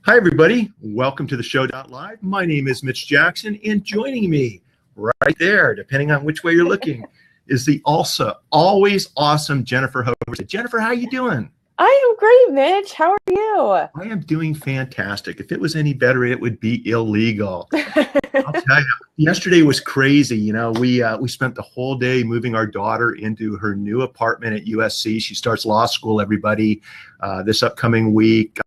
Hi, everybody. Welcome to TheShow.live. My name is Mitch Jackson, and joining me right there, depending on which way you're looking, is the also always awesome Jennifer Hoverstad. Jennifer, how you doing? I am great, Mitch. How are you? I am doing fantastic. If it was any better, it would be illegal. I'll tell you, yesterday was crazy. You know, we spent the whole day moving our daughter into her new apartment at USC. She starts law school, everybody, this upcoming week.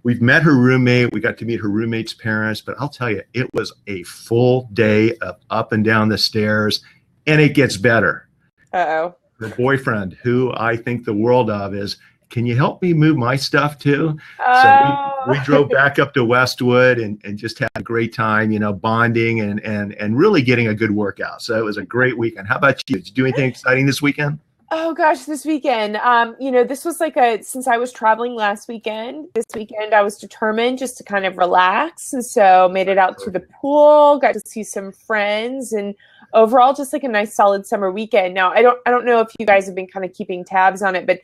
We've met her roommate. We got to meet her roommate's parents, but I'll tell you, it was a full day of up and down the stairs, and it gets better. Uh-oh. The boyfriend, who I think the world of, is, can you help me move my stuff too? Oh. So we drove back up to Westwood and just had a great time, you know, bonding and really getting a good workout. So it was a great weekend. How about you? Did you do anything exciting this weekend? Oh gosh, this weekend, this was since I was traveling last weekend, this weekend I was determined just to kind of relax. And so made it out to the pool, got to see some friends, and overall just like a nice solid summer weekend. Now, I don't know if you guys have been kind of keeping tabs on it, but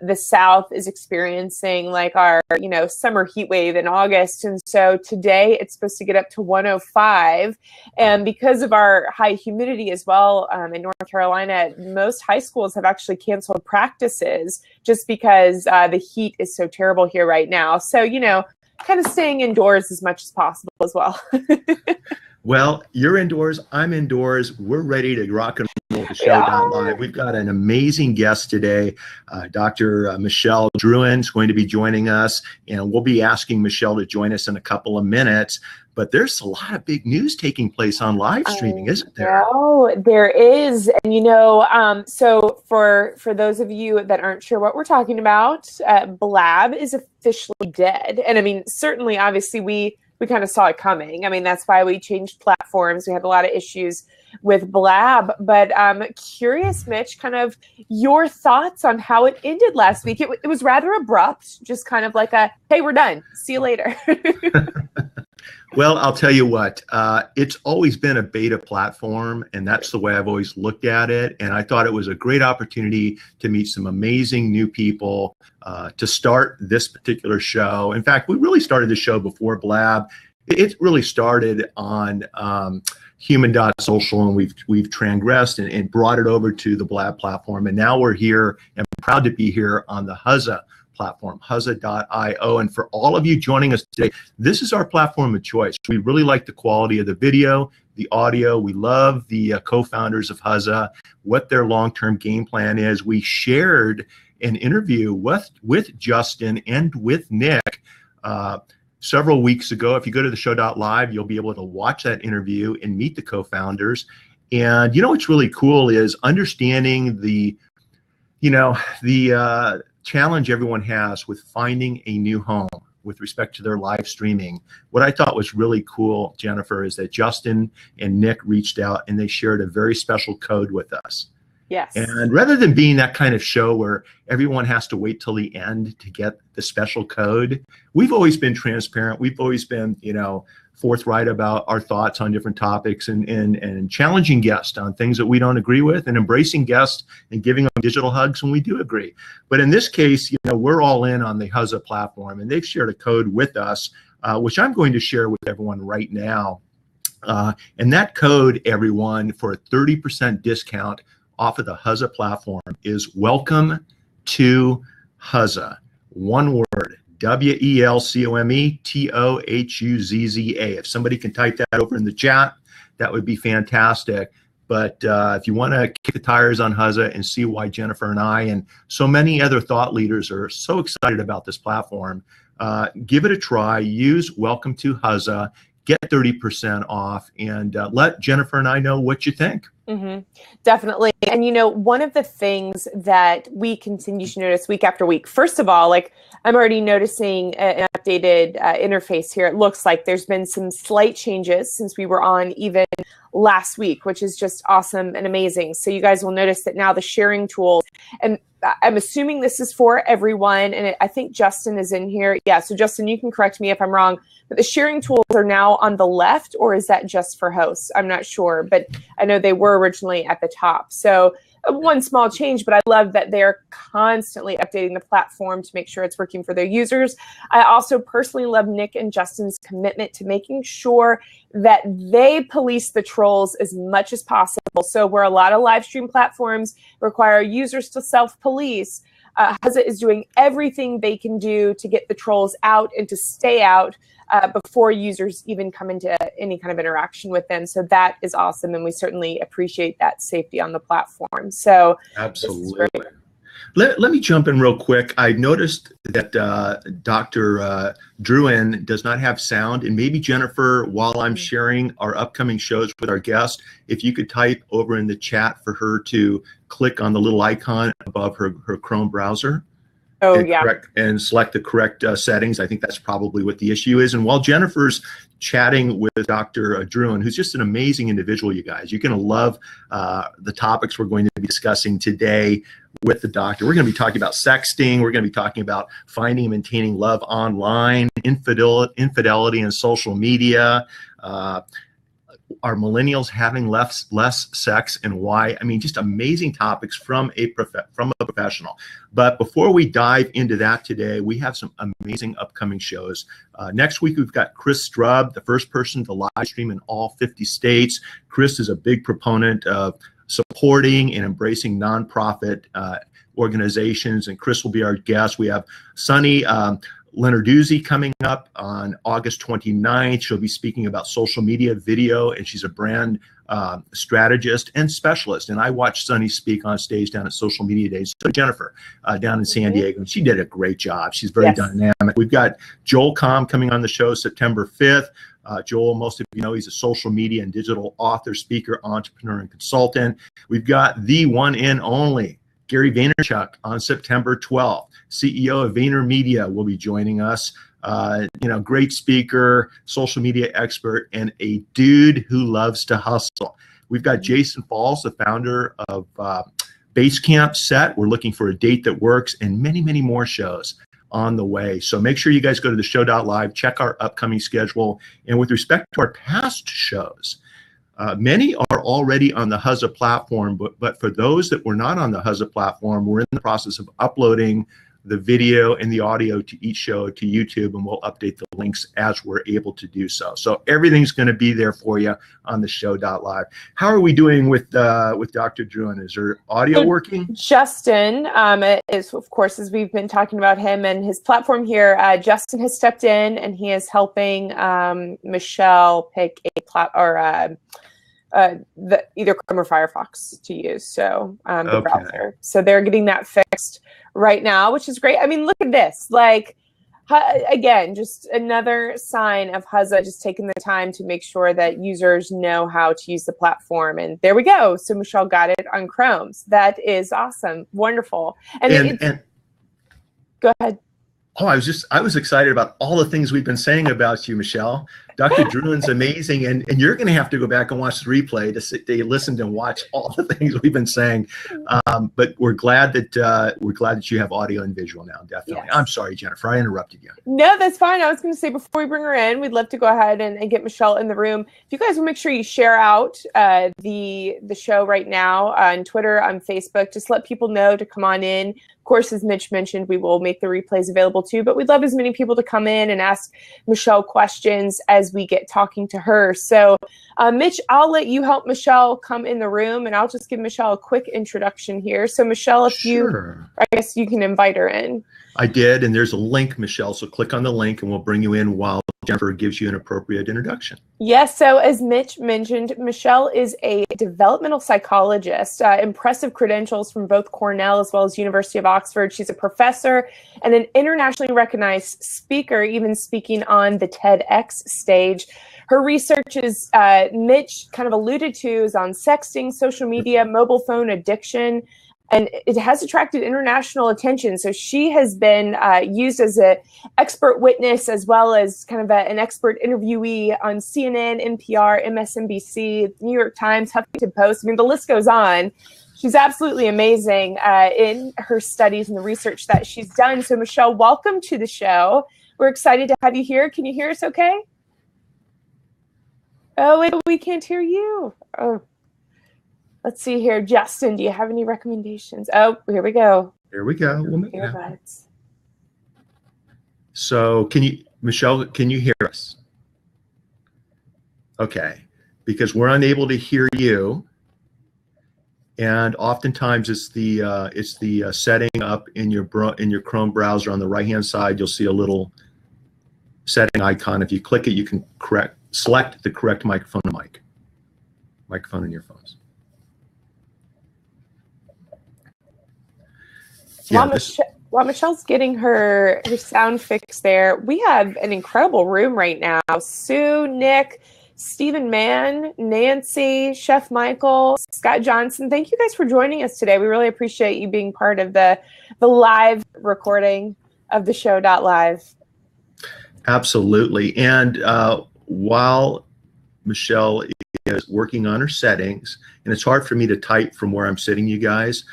the South is experiencing like our, summer heat wave in August. And so today it's supposed to get up to 105. And because of our high humidity as well, in North Carolina, most high schools have actually canceled practices just because the heat is so terrible here right now. So, kind of staying indoors as much as possible as well. Well, you're indoors, I'm indoors. We're ready to rock and roll the show.live. We've got an amazing guest today. Dr. Michelle Drouin is going to be joining us, and we'll be asking Michelle to join us in a couple of minutes. But there's a lot of big news taking place on live streaming, isn't there? Oh, there is. And, so for those of you that aren't sure what we're talking about, Blab is officially dead. And I mean, certainly, obviously, we kind of saw it coming. I mean, that's why we changed platforms. We had a lot of issues with Blab, but curious, Mitch, kind of your thoughts on how it ended last week. It was rather abrupt, just kind of like hey, we're done. See you later. Well, I'll tell you what, it's always been a beta platform, and that's the way I've always looked at it. And I thought it was a great opportunity to meet some amazing new people to start this particular show. In fact, we really started the show before Blab. It really started on human.social, and we've transgressed and brought it over to the Blab platform. And now we're here and proud to be here on the Huzza platform, Huzza.io. And for all of you joining us today, this is our platform of choice. We really like the quality of the video, the audio. We love the co-founders of Huzza, what their long-term game plan is. We shared an interview with Justin and with Nick several weeks ago. If you go to TheShow.live, you'll be able to watch that interview and meet the co-founders. And what's really cool is understanding the challenge everyone has with finding a new home with respect to their live streaming. What I thought was really cool, Jennifer, is that Justin and Nick reached out and they shared a very special code with us. Yes. And rather than being that kind of show where everyone has to wait till the end to get the special code, we've always been transparent. We've always been, forthright about our thoughts on different topics and challenging guests on things that we don't agree with, and embracing guests and giving them digital hugs when we do agree. But in this case, we're all in on the Huzza platform, and they've shared a code with us, which I'm going to share with everyone right now. And that code, everyone, for a 30% discount off of the Huzza platform is welcome to Huzza. One word. WELCOMETOHUZZA. If somebody can type that over in the chat, that would be fantastic. But if you want to kick the tires on Huzza and see why Jennifer and I and so many other thought leaders are so excited about this platform, give it a try. Use Welcome to Huzza. Get 30% off, and let Jennifer and I know what you think. Mm-hmm. Definitely. And, one of the things that we continue to notice week after week, first of all, I'm already noticing an updated interface here. It looks like there's been some slight changes since we were on even last week, which is just awesome and amazing. So you guys will notice that now the sharing tools, and I'm assuming this is for everyone, and I think Justin is in here. Yeah, so Justin, you can correct me if I'm wrong, but the sharing tools are now on the left, or is that just for hosts? I'm not sure, but I know they were originally at the top. So one small change, but I love that they're constantly updating the platform to make sure it's working for their users. I also personally love Nick and Justin's commitment to making sure that they police the trolls as much as possible. So where a lot of live stream platforms require users to self-police, Huzza is doing everything they can do to get the trolls out and to stay out before users even come into any kind of interaction with them. So that is awesome, and we certainly appreciate that safety on the platform. So absolutely. Let me jump in real quick. I noticed that Dr. Drouin does not have sound, and maybe Jennifer, while I'm sharing our upcoming shows with our guests, if you could type over in the chat for her to click on the little icon above her Chrome browser. Oh, yeah. And select the correct settings. I think that's probably what the issue is. And while Jennifer's chatting with Dr. Drouin, who's just an amazing individual, you guys, you're going to love the topics we're going to be discussing today with the doctor. We're going to be talking about sexting. We're going to be talking about finding and maintaining love online, infidelity in social media, are millennials having less sex and why? I mean, just amazing topics from a professional. But before we dive into that today, we have some amazing upcoming shows. Next week, we've got Chris Strub, the first person to live stream in all 50 states. Chris is a big proponent of supporting and embracing nonprofit organizations, and Chris will be our guest. We have Sunny Lenarduzzi coming up on August 29th. She'll be speaking about social media video, and she's a brand strategist and specialist. And I watched Sunny speak on stage down at Social Media Days. So Jennifer down in San Diego, and she did a great job. She's very dynamic. We've got Joel Com coming on the show September 5th. Joel, most of you know, he's a social media and digital author, speaker, entrepreneur, and consultant. We've got the one and only Gary Vaynerchuk on September 12th. CEO of VaynerMedia will be joining us. Great speaker, social media expert, and a dude who loves to hustle. We've got Jason Falls, the founder of Basecamp Set. We're looking for a date that works, and many, many more shows on the way. So make sure you guys go to TheShow.live, check our upcoming schedule. And with respect to our past shows, many are already on the Huzza platform, but for those that were not on the Huzza platform, we're in the process of uploading the video and the audio to each show to YouTube, and we'll update the links as we're able to do so. So everything's going to be there for you on the show.live. How are we doing with Dr. Drouin? Is her audio working? Justin is, of course, as we've been talking about him and his platform here, Justin has stepped in and he is helping Michelle pick a either Chrome or Firefox to use, so the browser. So they're getting that fixed right now, which is great. I mean, look at this. Like, again, just another sign of Huzza just taking the time to make sure that users know how to use the platform. And there we go. So Michelle got it on Chrome. So that is awesome. Wonderful. And go ahead. Oh, I was excited about all the things we've been saying about you, Michelle. Dr. Drouin's amazing, and you're going to have to go back and watch the replay to listen and watch all the things we've been saying. But we're glad that you have audio and visual now. Definitely. Yes. I'm sorry, Jennifer, I interrupted you. No, that's fine. I was going to say before we bring her in, we'd love to go ahead and get Michelle in the room. If you guys will make sure you share out the show right now on Twitter, on Facebook, just let people know to come on in. Of course, as Mitch mentioned, we will make the replays available too, but we'd love as many people to come in and ask Michelle questions as we get talking to her. So Mitch, I'll let you help Michelle come in the room, and I'll just give Michelle a quick introduction here. So Michelle, I guess you can invite her in. I did, and there's a link, Michelle, so click on the link and we'll bring you in while Jennifer gives you an appropriate introduction. Yes, so as Mitch mentioned, Michelle is a developmental psychologist, impressive credentials from both Cornell as well as University of Oxford. She's a professor and an internationally recognized speaker, even speaking on the TEDx stage. Her research is, Mitch kind of alluded to, is on sexting, social media, mobile phone addiction, and it has attracted international attention. So she has been used as an expert witness as well as kind of an expert interviewee on CNN, NPR, MSNBC, New York Times, Huffington Post. I mean, the list goes on. She's absolutely amazing in her studies and the research that she's done. So Michelle, welcome to the show. We're excited to have you here. Can you hear us okay? Oh, wait, we can't hear you. Oh. Let's see here. Justin, do you have any recommendations? Oh, here we go. Here we go. We'll make it happen. Earbuds. So Michelle, can you hear us? Okay, because we're unable to hear you. And oftentimes it's the setting up in your Chrome browser on the right-hand side. You'll see a little setting icon. If you click it, you can select the correct microphone in your phones. Yeah, while Michelle's getting her sound fix there, we have an incredible room right now. Sue, Nick, Stephen Mann, Nancy, Chef Michael, Scott Johnson. Thank you guys for joining us today. We really appreciate you being part of the live recording of TheShow.live. Absolutely. And while Michelle is working on her settings, and it's hard for me to type from where I'm sitting, you guys.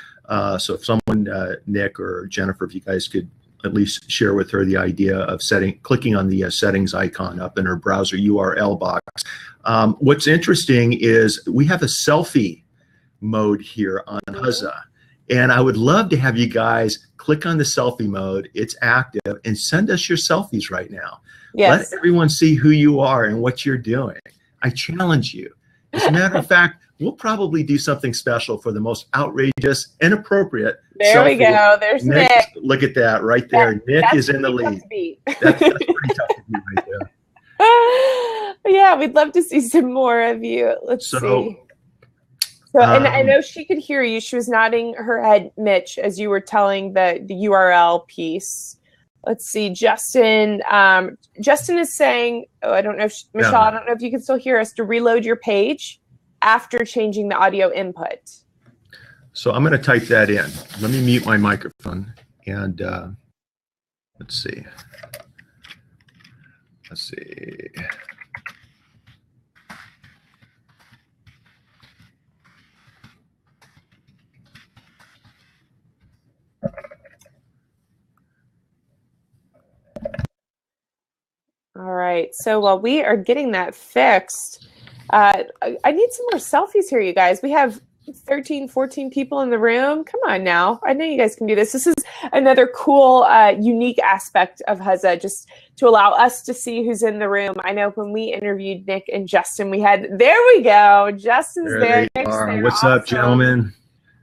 So if someone, Nick or Jennifer, if you guys could at least share with her the idea of clicking on the settings icon up in her browser URL box. What's interesting is we have a selfie mode here on Huzza. And I would love to have you guys click on the selfie mode. It's active, and send us your selfies right now. Yes. Let everyone see who you are and what you're doing. I challenge you. As a matter of fact, we'll probably do something special for the most outrageous, inappropriate. There we go. There's Nick. Look at that right there. Nick is in the lead. That's pretty tough to beat right there. Yeah, we'd love to see some more of you. Let's see. So, and I know she could hear you. She was nodding her head, Mitch, as you were telling the URL piece. Let's see, Justin. Justin is saying, I don't know, Michelle, I don't know if you can still hear us, to reload your page after changing the audio input. So I'm going to type that in. Let me mute my microphone, and let's see. All right. So while we are getting that fixed, I need some more selfies here, you guys. We have 13, 14 people in the room. Come on now. I know you guys can do this. This is another cool, unique aspect of Huzza, just to allow us to see who's in the room. I know when we interviewed Nick and Justin, there we go. Justin's there. They are. What's up, gentlemen?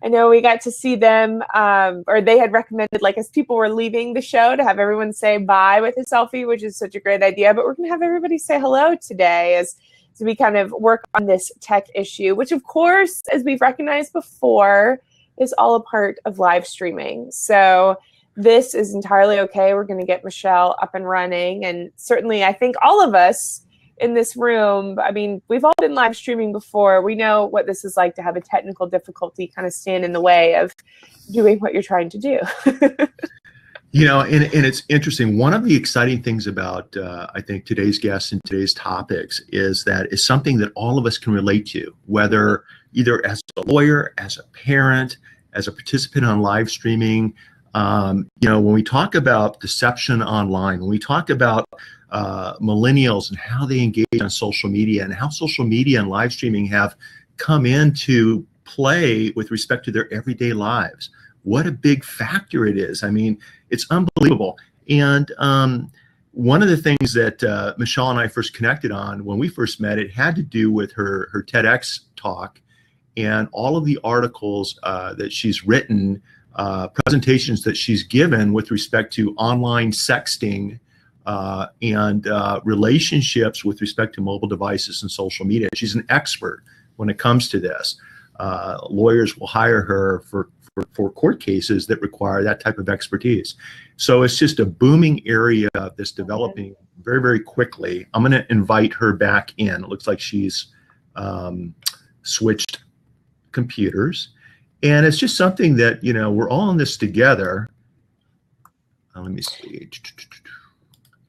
I know we got to see them, or they had recommended, like, as people were leaving the show, to have everyone say bye with a selfie, which is such a great idea. But we're going to have everybody say hello today as we kind of work on this tech issue, which, of course, as we've recognized before, is all a part of live streaming. So this is entirely okay. We're going to get Michelle up and running. And certainly, I think all of us in this room, I mean, we've all been live streaming before. We know what this is like to have a technical difficulty kind of stand in the way of doing what you're trying to do. You know, and it's interesting. One of the exciting things about, I think, today's guests and today's topics is that it's something that all of us can relate to, whether either as a lawyer, as a parent, as a participant on live streaming. You know, when we talk about deception online, when we talk about millennials and how they engage on social media, and how social media and live streaming have come into play with respect to their everyday lives. What a big factor it is. I mean, it's unbelievable. And one of the things that Michelle and I first connected on when we first met, it had to do with her TEDx talk and all of the articles that she's written, presentations that she's given with respect to online sexting and relationships with respect to mobile devices and social media. She's an expert when it comes to this. Lawyers will hire her for court cases that require that type of expertise. So it's just a booming area that's developing very, very quickly. I'm going to invite her back in. It looks like she's switched computers. And it's just something that, you know, we're all in this together. Let me see.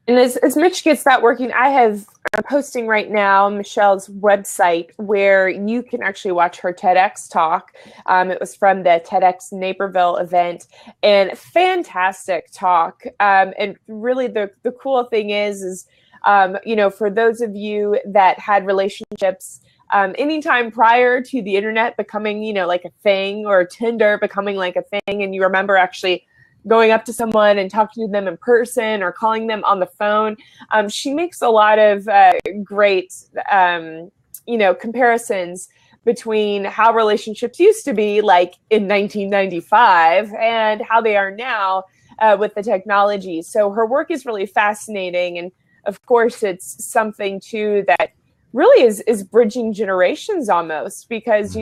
And as Mitch gets that working, I'm posting right now Michelle's website where you can actually watch her TEDx talk. It was from the TEDx Naperville event, and fantastic talk. And really the cool thing is you know, for those of you that had relationships anytime prior to the internet becoming, like a thing, or Tinder becoming like a thing, and you remember actually going up to someone and talking to them in person or calling them on the phone. She makes a lot of great, comparisons between how relationships used to be like in 1995 and how they are now with the technology. So her work is really fascinating. And of course, it's something too that really is bridging generations almost, because,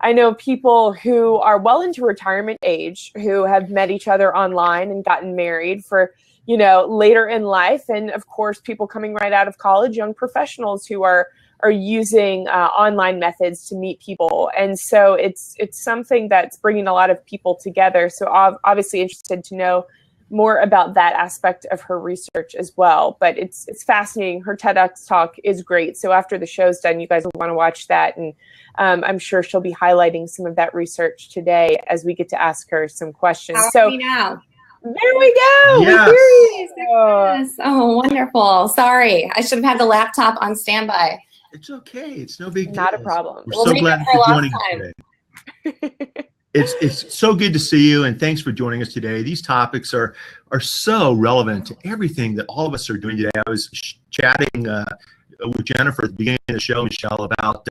I know people who are well into retirement age who have met each other online and gotten married for, later in life. And of course, people coming right out of college, young professionals who are using online methods to meet people. And so it's something that's bringing a lot of people together. So obviously interested to know more about that aspect of her research as well. But it's fascinating. Her TEDx talk is great. So after the show's done, you guys will want to watch that. And I'm sure she'll be highlighting some of that research today as we get to ask her some questions. How are we now? There we go. Yes. Yes. Oh, wonderful. Sorry, I should have had the laptop on standby. It's okay. It's no big deal. Not a problem. We're so glad you're joining us today. It's so good to see you, and thanks for joining us today. These topics are so relevant to everything that all of us are doing today. I was chatting with Jennifer at the beginning of the show, Michelle, about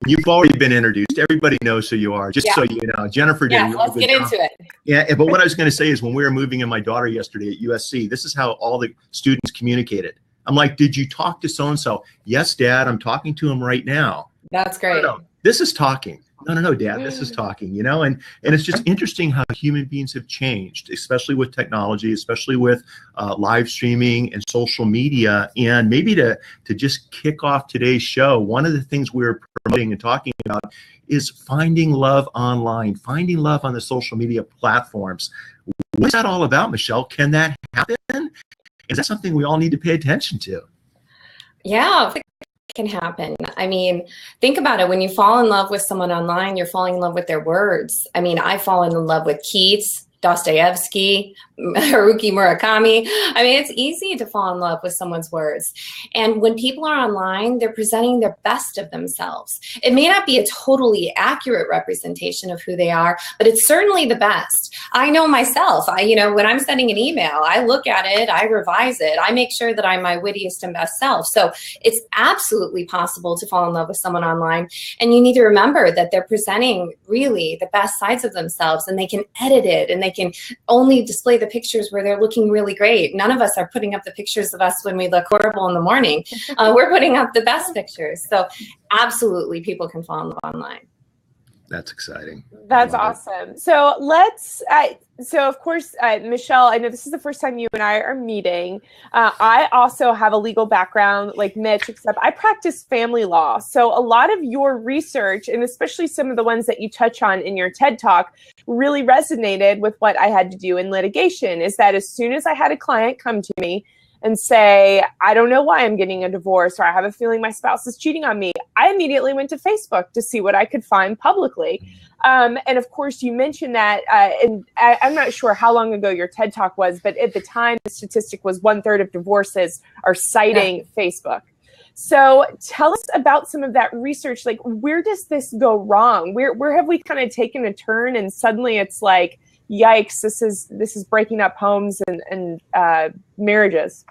you've already been introduced. Everybody knows who you are. Just so you know, Jennifer did. Yeah, let's get into it. Yeah, but what I was going to say is when we were moving in my daughter yesterday at USC, this is how all the students communicated. I'm like, did you talk to so-and-so? Yes, Dad, I'm talking to him right now. That's great. No, this is talking. No, Dad, this is talking, and it's just interesting how human beings have changed, especially with technology, especially with live streaming and social media. And maybe to just kick off today's show, one of the things we're promoting and talking about is finding love online, finding love on the social media platforms. What's that all about, Michelle? Can that happen? Is that something we all need to pay attention to? Yeah, it can happen. I mean, think about it. When you fall in love with someone online, you're falling in love with their words. I mean, I fall in love with Keats, Dostoevsky, Haruki Murakami. I mean, it's easy to fall in love with someone's words. And when people are online, they're presenting their best of themselves. It may not be a totally accurate representation of who they are, but it's certainly the best. I know myself, when I'm sending an email, I look at it, I revise it, I make sure that I'm my wittiest and best self. So it's absolutely possible to fall in love with someone online. And you need to remember that they're presenting really the best sides of themselves, and they can edit it, and they can only display the pictures where they're looking really great. None of us are putting up the pictures of us when we look horrible in the morning. We're putting up the best pictures. So absolutely, people can fall in love online. That's exciting. That's awesome. So so of course, Michelle, I know this is the first time you and I are meeting. I also have a legal background like Mitch, except I practice family law. So a lot of your research, and especially some of the ones that you touch on in your TED Talk, really resonated with what I had to do in litigation. Is that as soon as I had a client come to me and say, I don't know why I'm getting a divorce, or I have a feeling my spouse is cheating on me, I immediately went to Facebook to see what I could find publicly. And of course, you mentioned that, and I'm not sure how long ago your TED Talk was, but at the time, the statistic was 1/3 of divorces are citing Facebook. So tell us about some of that research. Like, where does this go wrong? Where have we kind of taken a turn, and suddenly it's like, yikes, this is breaking up homes and marriages?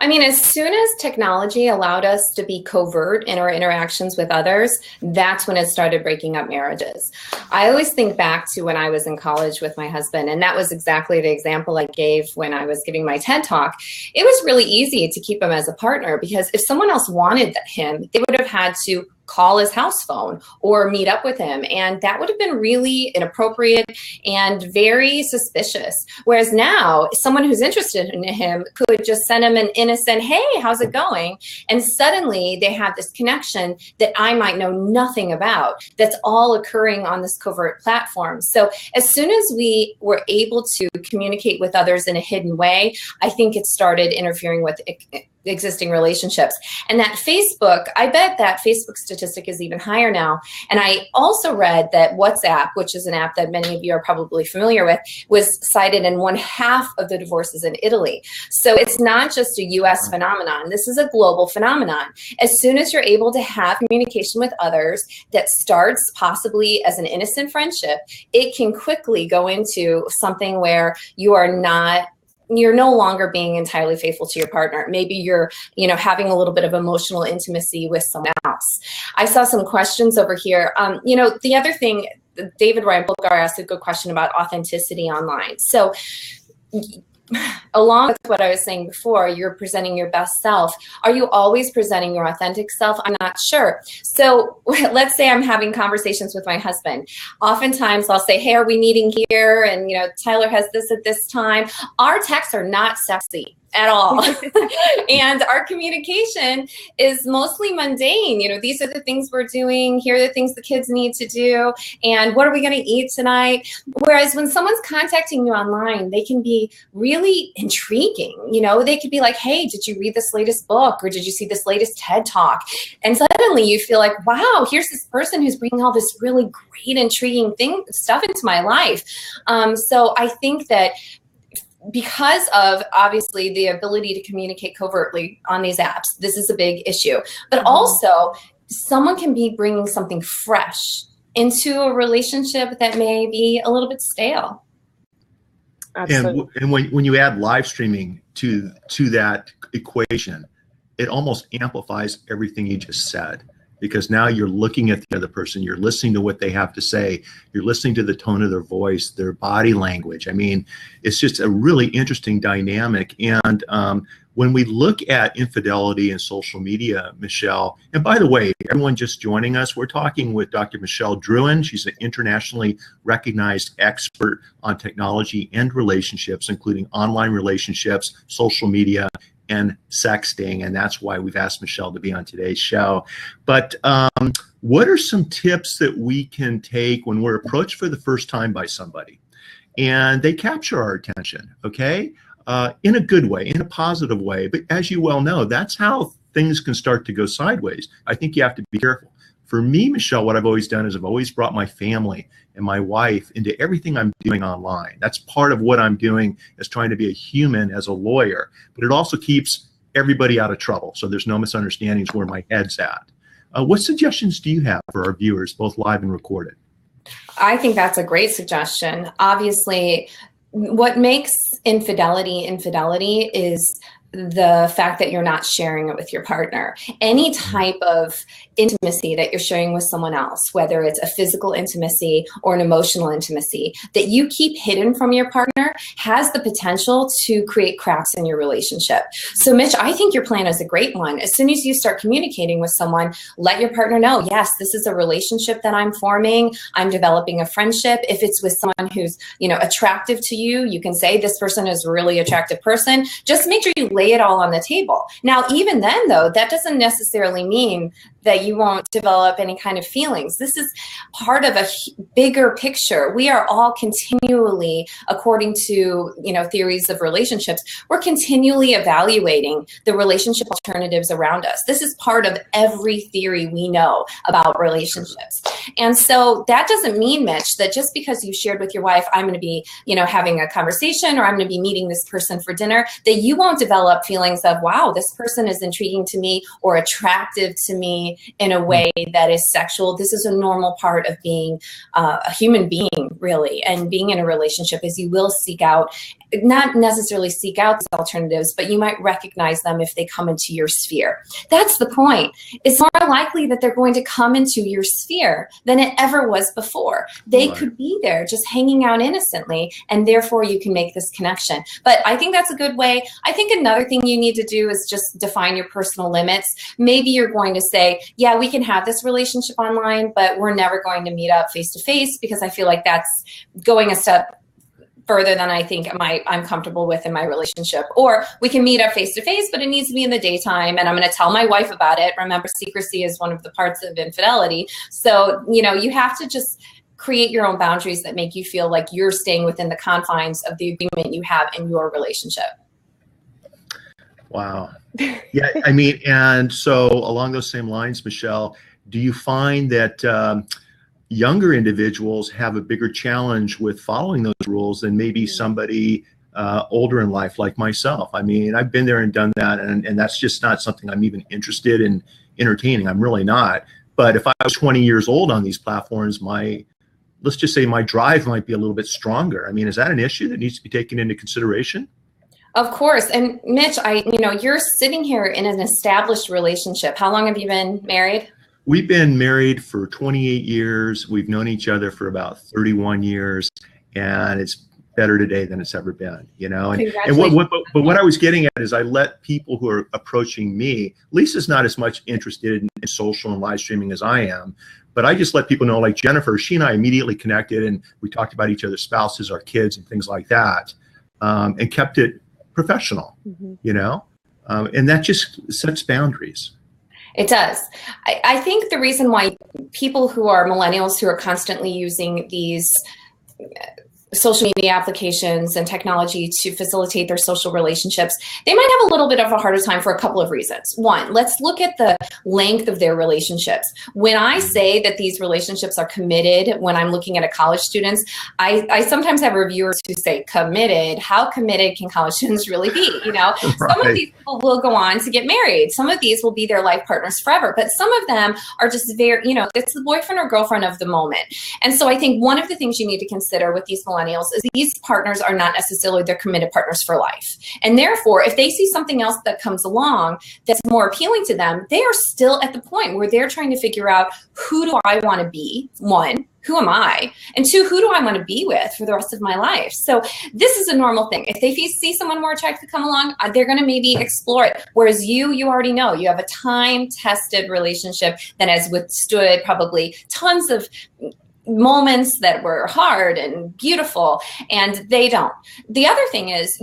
I mean, as soon as technology allowed us to be covert in our interactions with others, that's when it started breaking up marriages. I always think back to when I was in college with my husband, and that was exactly the example I gave when I was giving my TED Talk. It was really easy to keep him as a partner, because if someone else wanted him, they would have had to call his house phone or meet up with him. And that would have been really inappropriate and very suspicious. Whereas now, someone who's interested in him could just send him an innocent, hey, how's it going? And suddenly they have this connection that I might know nothing about, that's all occurring on this covert platform. So as soon as we were able to communicate with others in a hidden way, I think it started interfering with existing relationships. And that Facebook, I bet that Facebook statistic is even higher now. And I also read that WhatsApp, which is an app that many of you are probably familiar with, was cited in 1/2 of the divorces in Italy. So it's not just a US phenomenon. This is a global phenomenon. As soon as you're able to have communication with others that starts possibly as an innocent friendship, it can quickly go into something where you're no longer being entirely faithful to your partner. Maybe you're, having a little bit of emotional intimacy with someone else. I saw some questions over here. The other thing, David Ryan Bulgar asked a good question about authenticity online. So along with what I was saying before, you're presenting your best self. Are you always presenting your authentic self? I'm not sure. So let's say I'm having conversations with my husband. Oftentimes I'll say, hey, are we meeting here? And, Tyler has this at this time. Our texts are not sexy at all. And our communication is mostly mundane. These are the things we're doing. Here are the things the kids need to do. And what are we going to eat tonight? Whereas when someone's contacting you online, they can be really intriguing. They could be like, hey, did you read this latest book? Or did you see this latest TED Talk? And suddenly you feel like, wow, here's this person who's bringing all this really great, intriguing stuff into my life. So I think that because of obviously the ability to communicate covertly on these apps, this is a big issue. But also, someone can be bringing something fresh into a relationship that may be a little bit stale. Absolutely. And when you add live streaming to that equation, it almost amplifies everything you just said. Because now you're looking at the other person, you're listening to what they have to say, you're listening to the tone of their voice, their body language. I mean, it's just a really interesting dynamic. And when we look at infidelity and social media, Michelle, and by the way, everyone just joining us, we're talking with Dr. Michelle Drouin. She's an internationally recognized expert on technology and relationships, including online relationships, social media, and sexting, and that's why we've asked Michelle to be on today's show. But what are some tips that we can take when we're approached for the first time by somebody and they capture our attention, okay? In a good way, in a positive way. But as you well know, that's how things can start to go sideways. I think you have to be careful. For me, Michelle, what I've always done is I've always brought my family and my wife into everything I'm doing online. That's part of what I'm doing, is trying to be a human as a lawyer, but it also keeps everybody out of trouble. So there's no misunderstandings where my head's at. What suggestions do you have for our viewers, both live and recorded? I think that's a great suggestion. Obviously, what makes infidelity is the fact that you're not sharing it with your partner. Any type of intimacy that you're sharing with someone else, whether it's a physical intimacy or an emotional intimacy, that you keep hidden from your partner has the potential to create cracks in your relationship. So Mitch, I think your plan is a great one. As soon as you start communicating with someone, let your partner know, yes, this is a relationship that I'm forming. I'm developing a friendship. If it's with someone who's, attractive to you, you can say this person is a really attractive person. Just make sure you lay it all on the table. Now, even then though, that doesn't necessarily mean that you won't develop any kind of feelings. This is part of a bigger picture. We are all continually, according to theories of relationships, we're continually evaluating the relationship alternatives around us. This is part of every theory we know about relationships. And so that doesn't mean, Mitch, that just because you shared with your wife, I'm going to be, having a conversation, or I'm going to be meeting this person for dinner, that you won't develop feelings of, wow, this person is intriguing to me or attractive to me in a way that is sexual. This is a normal part of being a human being, really, and being in a relationship, is you will seek out, not necessarily seek out these alternatives, but you might recognize them if they come into your sphere. That's the point. It's more likely that they're going to come into your sphere than it ever was before. They could be there just hanging out innocently, and therefore you can make this connection. But I think that's a good way. I think another thing you need to do is just define your personal limits. Maybe you're going to say, yeah, we can have this relationship online, but we're never going to meet up face to face, because I feel like that's going a step further than I think I'm comfortable with in my relationship. Or we can meet up face to face, but it needs to be in the daytime, and I'm going to tell my wife about it. Remember, secrecy is one of the parts of infidelity. So, you have to just create your own boundaries that make you feel like you're staying within the confines of the agreement you have in your relationship. Wow. Yeah, I mean, and so along those same lines, Michelle, do you find that younger individuals have a bigger challenge with following those rules than maybe somebody older in life like myself? I mean, I've been there and done that, and that's just not something I'm even interested in entertaining. I'm really not. But if I was 20 years old on these platforms, let's just say my drive might be a little bit stronger. I mean, is that an issue that needs to be taken into consideration? Of course. And Mitch, you're sitting here in an established relationship. How long have you been married? We've been married for 28 years. We've known each other for about 31 years, and it's better today than it's ever been, you know? And what I was getting at is I let people who are approaching me, Lisa's not as much interested in social and live streaming as I am, but I just let people know, like Jennifer, she and I immediately connected, and we talked about each other's spouses, our kids, and things like that, and kept it professional, you know? And that just sets boundaries. It does. I think the reason why people who are millennials who are constantly using these social media applications and technology to facilitate their social relationships, they might have a little bit of a harder time for a couple of reasons. One, let's look at the length of their relationships. When I say that these relationships are committed, when I'm looking at a college students, I sometimes have reviewers who say committed. How committed can college students really be? You know, Right. Some of these people will go on to get married. Some of these will be their life partners forever, but some of them are just very, it's the boyfriend or girlfriend of the moment. And so I think one of the things you need to consider with these millennials is these partners are not necessarily their committed partners for life. And therefore, if they see something else that comes along that's more appealing to them, they are still at the point where they're trying to figure out, who do I want to be? One, who am I? And two, who do I want to be with for the rest of my life? So this is a normal thing. If they see someone more attractive come along, they're going to maybe explore it. Whereas you already know, you have a time-tested relationship that has withstood probably tons of moments that were hard and beautiful, and they don't. The other thing is,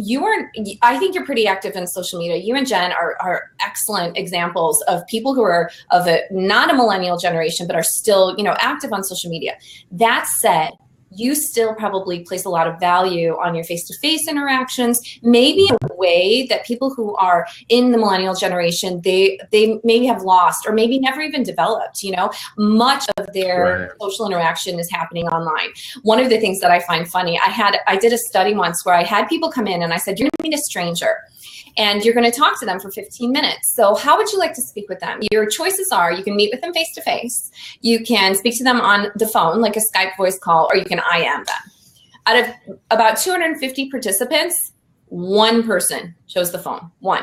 I think you're pretty active in social media. You and Jen are excellent examples of people who are of not a millennial generation, but are still, active on social media. That said, you still probably place a lot of value on your face-to-face interactions, maybe in a way that people who are in the millennial generation, they maybe have lost or maybe never even developed. Much of their social interaction is happening online. One of the things that I find funny, I did a study once where I had people come in and I said, you're going to meet a stranger and you're going to talk to them for 15 minutes. So how would you like to speak with them? Your choices are, you can meet with them face-to-face. You can speak to them on the phone, like a Skype voice call, or you can IM them. Out of about 250 participants, one person chose the phone. One.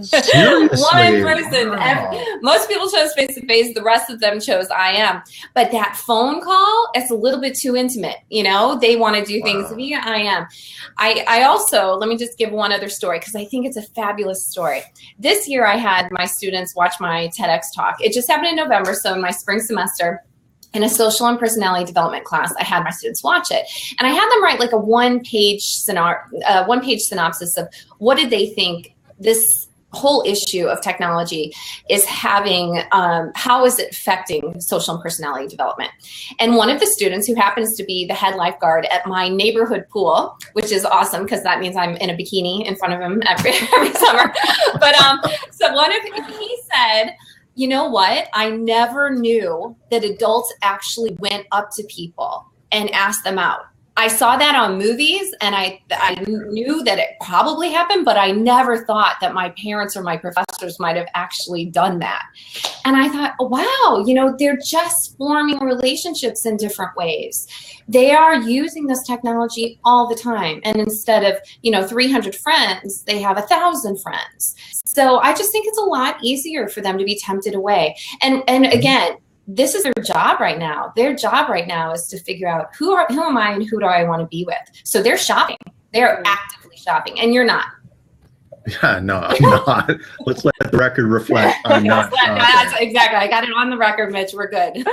Seriously? One person. Wow. Most people chose face-to-face. The rest of them chose IM. But that phone call, it's a little bit too intimate. They want to do things via IM. I also, let me just give one other story because I think it's a fabulous story. This year I had my students watch my TEDx talk. It just happened in November, so in my spring semester, in a social and personality development class, I had my students watch it. And I had them write like a one-page synopsis of what did they think this whole issue of technology is having, how is it affecting social and personality development? And one of the students, who happens to be the head lifeguard at my neighborhood pool, which is awesome because that means I'm in a bikini in front of him every summer. But he said, you know what? I never knew that adults actually went up to people and asked them out. I saw that on movies and I knew that it probably happened, but I never thought that my parents or my professors might have actually done that. And I thought, wow, they're just forming relationships in different ways. They are using this technology all the time. And instead of, 300 friends, they have 1,000 friends. So I just think it's a lot easier for them to be tempted away. And again, this is their job right now. Their job right now is to figure out who am I and who do I want to be with. So they're shopping. They're actively shopping, and you're not. Yeah, no, I'm not. Let's let the record reflect. I'm not. That's exactly. I got it on the record, Mitch. We're good.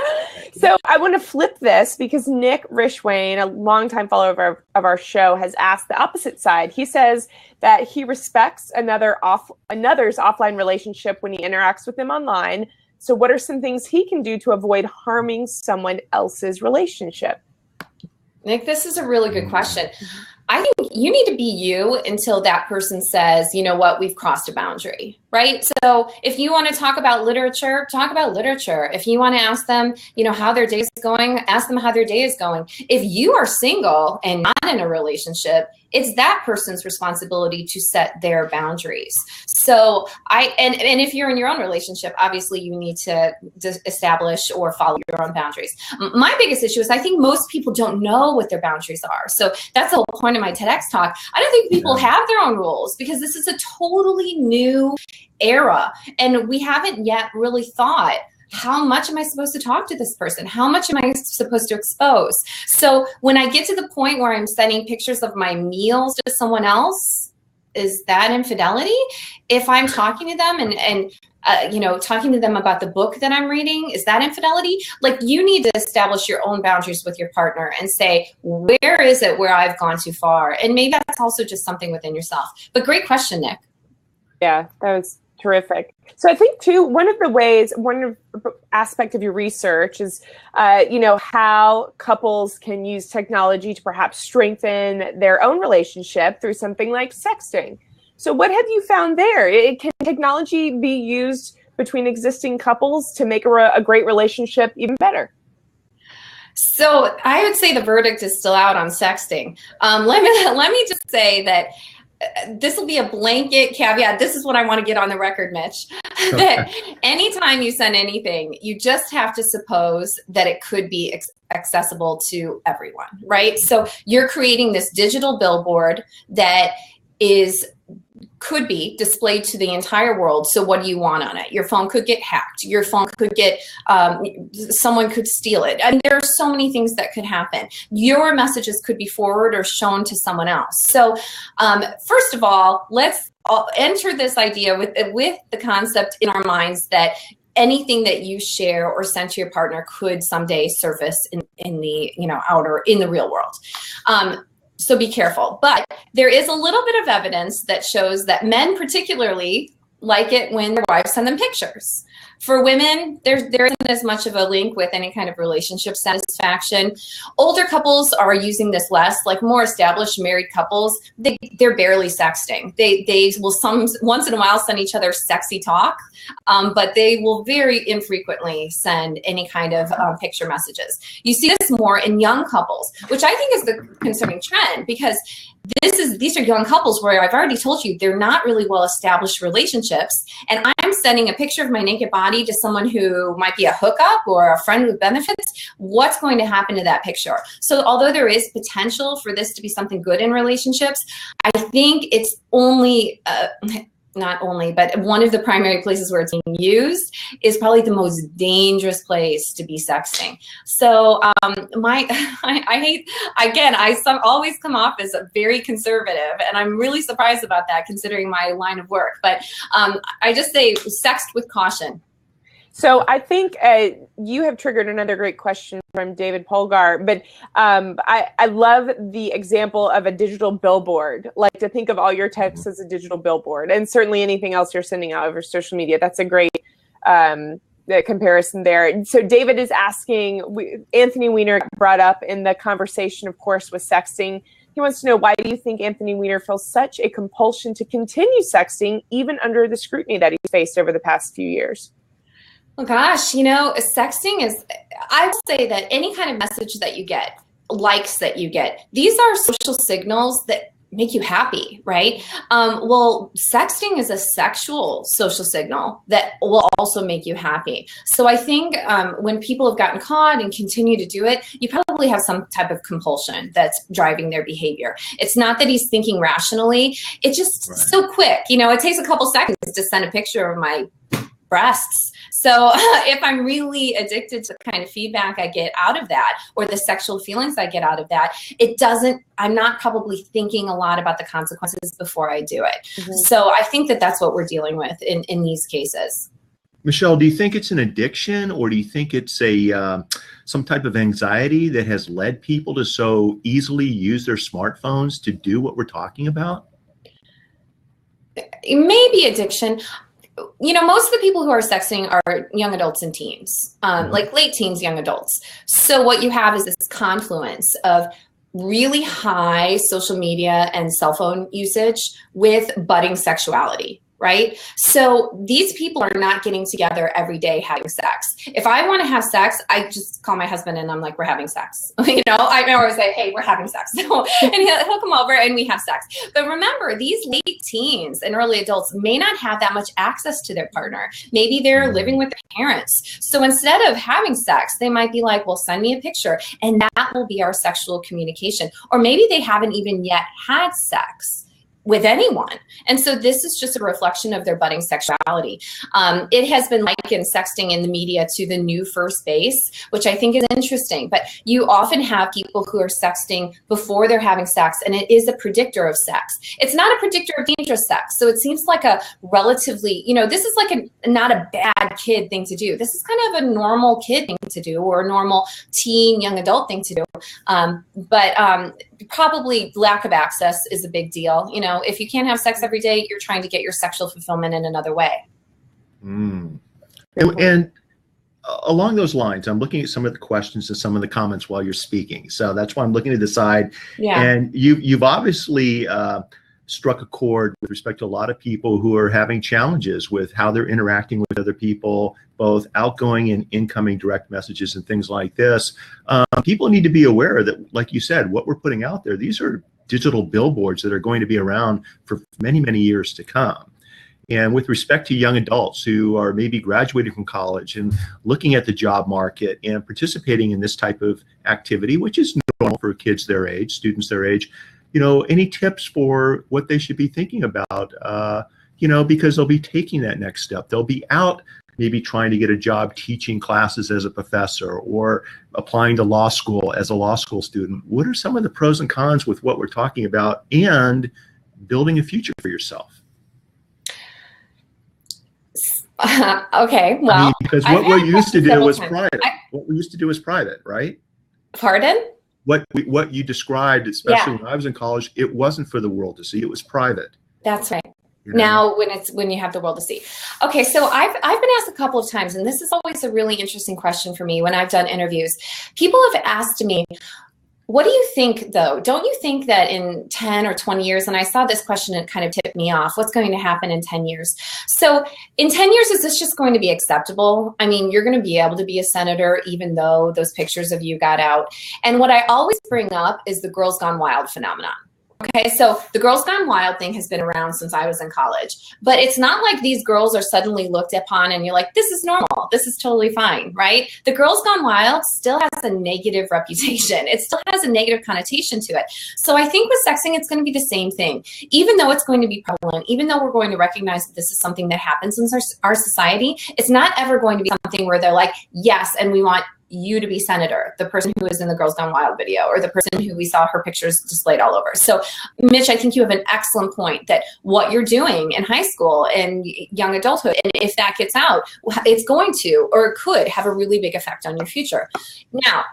So I want to flip this because Nick Rishwain, a longtime follower of our show, has asked the opposite side. He says that he respects another's offline relationship when he interacts with them online. So what are some things he can do to avoid harming someone else's relationship? Nick, this is a really good question. I think you need to be you until that person says, you know what, we've crossed a boundary, right? So if you want to talk about literature, talk about literature. If you want to ask them, you know, how their day is going, ask them how their day is going. If you are single and not in a relationship, it's that person's responsibility to set their boundaries. So and if you're in your own relationship, obviously you need to establish or follow your own boundaries. My biggest issue is I think most people don't know what their boundaries are. So that's the whole point of my TEDx talk. I don't think people have their own rules because this is a totally new era. And we haven't yet really thought, how much am I supposed to talk to this person? How much am I supposed to expose? So when I get to the point where I'm sending pictures of my meals to someone else, is that infidelity? If I'm talking to them and you know, talking to them about the book that I'm reading, is that infidelity? Like, you need to establish your own boundaries with your partner and say, where is it where I've gone too far? And maybe that's also just something within yourself. But great question, Nick. Yeah, that was terrific. So I think too, one aspect of your research is, you know, how couples can use technology to perhaps strengthen their own relationship through something like sexting. So what have you found there? Can technology be used between existing couples to make a great relationship even better? So I would say the verdict is still out on sexting. Let me just say that this will be a blanket caveat. This is what I want to get on the record, Mitch, that anytime you send anything, you just have to suppose that it could be accessible to everyone, right? So you're creating this digital billboard that could be displayed to the entire world. So what do you want on it? Your phone could get hacked. Your phone could get, someone could steal it. And there are so many things that could happen. Your messages could be forwarded or shown to someone else. So first of all, let's enter this idea with the concept in our minds that anything that you share or send to your partner could someday surface in the, you know, in the real world. So be careful. But there is a little bit of evidence that shows that men particularly like it when their wives send them pictures. For women, there isn't as much of a link with any kind of relationship satisfaction. Older couples are using this less, like more established married couples, they're barely sexting. They will once in a while send each other sexy talk, but they will very infrequently send any kind of picture messages. You see this more in young couples, which I think is the concerning trend, because these are young couples where I've already told you they're not really well-established relationships, and I'm sending a picture of my naked body to someone who might be a hookup or a friend with benefits. What's going to happen to that picture? So although there is potential for this to be something good in relationships, I think it's only not only, but one of the primary places where it's being used is probably the most dangerous place to be sexting. So I always come off as a very conservative, and I'm really surprised about that considering my line of work. But I just say sext with caution. So I think you have triggered another great question from David Polgar, but I love the example of a digital billboard, like to think of all your texts as a digital billboard, and certainly anything else you're sending out over social media. That's a great comparison there. So David is asking, Anthony Weiner brought up in the conversation, of course, with sexting. He wants to know, why do you think Anthony Weiner feels such a compulsion to continue sexting, even under the scrutiny that he's faced over the past few years? Well, gosh, you know, sexting is, I will say that any kind of message that you get, likes that you get, these are social signals that make you happy, right? Well, sexting is a sexual social signal that will also make you happy. So I think when people have gotten caught and continue to do it, you probably have some type of compulsion that's driving their behavior. It's not that he's thinking rationally. It's just so quick. You know, it takes a couple seconds to send a picture of my breasts. So if I'm really addicted to the kind of feedback I get out of that, or the sexual feelings I get out of that, I'm not probably thinking a lot about the consequences before I do it. Mm-hmm. So I think that that's what we're dealing with in these cases. Michelle, do you think it's an addiction, or do you think it's some type of anxiety that has led people to so easily use their smartphones to do what we're talking about? Maybe addiction. You know, most of the people who are sexting are young adults and teens, like late teens, young adults. So what you have is this confluence of really high social media and cell phone usage with budding sexuality, right? So these people are not getting together every day having sex. If I want to have sex, I just call my husband and I'm like, we're having sex. I always say, hey, we're having sex. And he'll come over and we have sex. But remember, these late teens and early adults may not have that much access to their partner. Maybe they're living with their parents. So instead of having sex, they might be like, well, send me a picture. And that will be our sexual communication. Or maybe they haven't even yet had sex with anyone. And so this is just a reflection of their budding sexuality. It has been likened, sexting in the media, to the new first base, which I think is interesting. But you often have people who are sexting before they're having sex, and it is a predictor of sex. It's not a predictor of dangerous sex. So it seems like a relatively, this is like not a bad kid thing to do. This is kind of a normal kid thing to do, or a normal teen, young adult thing to do. But probably lack of access is a big deal. If you can't have sex every day, you're trying to get your sexual fulfillment in another way. And along those lines, I'm looking at some of the questions and some of the comments while you're speaking. So that's why I'm looking to the side. Yeah. And you've obviously struck a chord with respect to a lot of people who are having challenges with how they're interacting with other people, both outgoing and incoming direct messages and things like this. People need to be aware that, like you said, what we're putting out there, these are digital billboards that are going to be around for many, many years to come. And with respect to young adults who are maybe graduating from college and looking at the job market and participating in this type of activity, which is normal for kids their age, students their age, any tips for what they should be thinking about, because they'll be taking that next step. They'll be out maybe trying to get a job teaching classes as a professor or applying to law school as a law school student. What are some of the pros and cons with what we're talking about and building a future for yourself? Okay, well, because what we used to do was private. What we used to do was private, right? Pardon? What you described, especially when I was in college, it wasn't for the world to see. It was private. That's right. Now, when you have the world to see. Okay, so I've been asked a couple of times, and this is always a really interesting question for me when I've done interviews. People have asked me, what do you think, though? Don't you think that in 10 or 20 years, and I saw this question, it kind of tipped me off, what's going to happen in 10 years? So in 10 years, is this just going to be acceptable? I mean, you're going to be able to be a senator even though those pictures of you got out. And what I always bring up is the Girls Gone Wild phenomenon. Okay, so the Girls Gone Wild thing has been around since I was in college, but it's not like these girls are suddenly looked upon and you're like, this is normal, this is totally fine, right? The Girls Gone Wild still has a negative reputation. It still has a negative connotation to it. So I think with sexting, it's going to be the same thing. Even though it's going to be prevalent, even though we're going to recognize that this is something that happens in our society, it's not ever going to be something where they're like, yes, and we want you to be senator, the person who was in the Girls Gone Wild video, or the person who we saw her pictures displayed all over. So Mitch, I think you have an excellent point that what you're doing in high school and young adulthood, and if that gets out, it's going to, or it could have a really big effect on your future. Now,